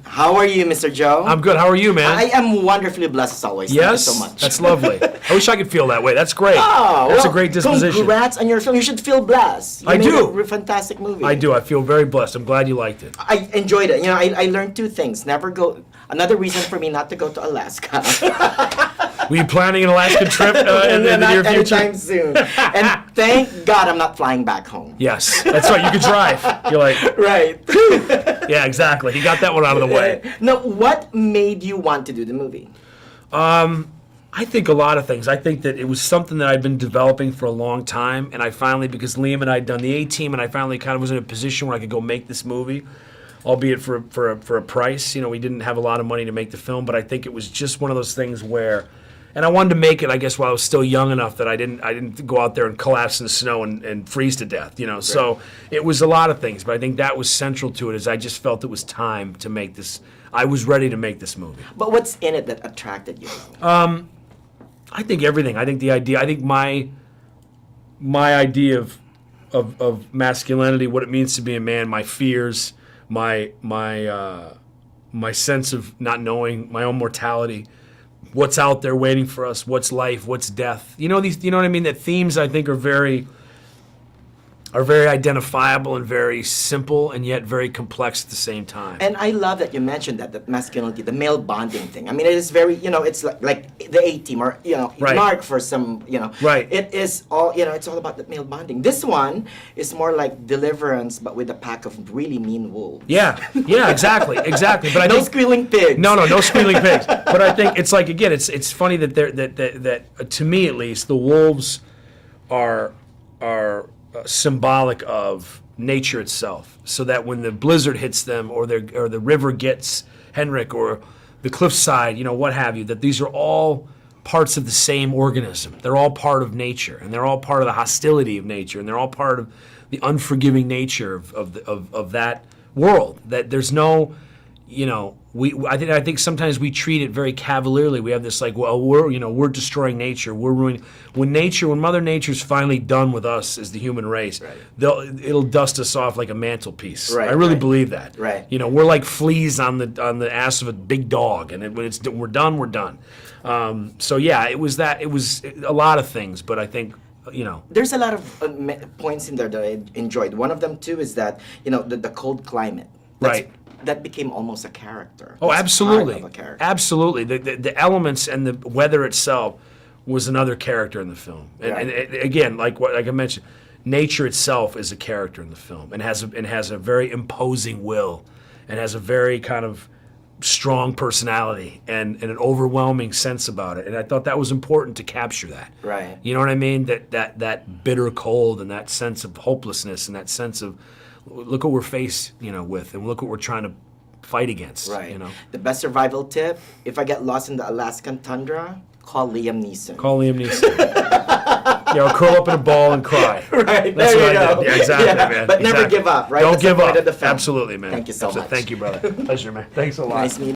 How are you, Mr. Joe? I'm good. How are you, man? I am wonderfully blessed as always. Yes? Thank you so much. That's lovely. I wish I could feel that way. That's great. Oh, That's well, a great disposition. Congrats on your film. You should feel blessed. I do. A fantastic movie. I do. I feel very blessed. I'm glad you liked it. I enjoyed it. You know, I learned two things. Never go. Another reason for me not to go to Alaska. Were you planning an Alaskan trip in the near future? Anytime soon. And thank God I'm not flying back home. Yes, that's right. You could drive. You're like, Right. yeah, exactly. He got that one out of the way. Now, what made you want to do the movie? I think a lot of things. I think that it was something that I'd been developing for a long time, and I finally, because Liam and I had done the A-Team, and I finally kind of was in a position where I could go make this movie, albeit for a price. You know, we didn't have a lot of money to make the film, but I think it was just one of those things where, and I wanted to make it, I guess, while I was still young enough that I didn't go out there and collapse in the snow and freeze to death. You know, right. So it was a lot of things, but I think that was central to it. Is I just felt it was time to make this. I was ready to make this movie. But what's in it that attracted you? I think everything. I think the idea. I think my idea of masculinity, what it means to be a man, my fears, my sense of not knowing my own mortality, what's out there waiting for us, what's life, what's death. You know these. You know what I mean? That themes I think are very identifiable and very simple and yet very complex at the same time. And I love that you mentioned that masculinity, the male bonding thing. I mean, it is very, it's like the A-Team or, right. Mark for some, Right. It is all, it's all about the male bonding. This one is more like Deliverance, but with a pack of really mean wolves. Yeah, exactly. But I no think, squealing pigs. No squealing pigs. But I think it's like, again, it's funny that that to me at least, the wolves are symbolic of nature itself, so that when the blizzard hits them or the river gets Henrik or the cliffside, what have you, that these are all parts of the same organism. They're all part of nature, and they're all part of the hostility of nature, and they're all part of the unforgiving nature of that world. That there's no, I think sometimes we treat it very cavalierly. We have this like, well, we're destroying nature, we're ruining. When Mother Nature's finally done with us as the human race, right. It'll dust us off like a mantelpiece. Right, I really right. believe that. Right. We're like fleas on the ass of a big dog, and when we're done, we're done. So yeah, it was a lot of things, but I think. There's a lot of points in there that I enjoyed. One of them too is that the cold climate. Right. That became almost a character. Oh, It's absolutely. part of a character. Absolutely. The elements and the weather itself was another character in the film. And again, like I mentioned, nature itself is a character in the film and has a very imposing will and has a very kind of strong personality and an overwhelming sense about it. And I thought that was important to capture that. Right. You know what I mean? That bitter cold and that sense of hopelessness and that sense of look what we're faced, with, and look what we're trying to fight against. Right. The best survival tip: if I get lost in the Alaskan tundra, call Liam Neeson. Or curl up in a ball and cry. Right. That's there what you I go. did. Yeah, exactly, man. But never Exactly. give up, right? Don't That's the give point up. of the film. Absolutely, man. Thank you so much. Thank you, brother. Pleasure, man. Thanks a lot. Nice meeting you.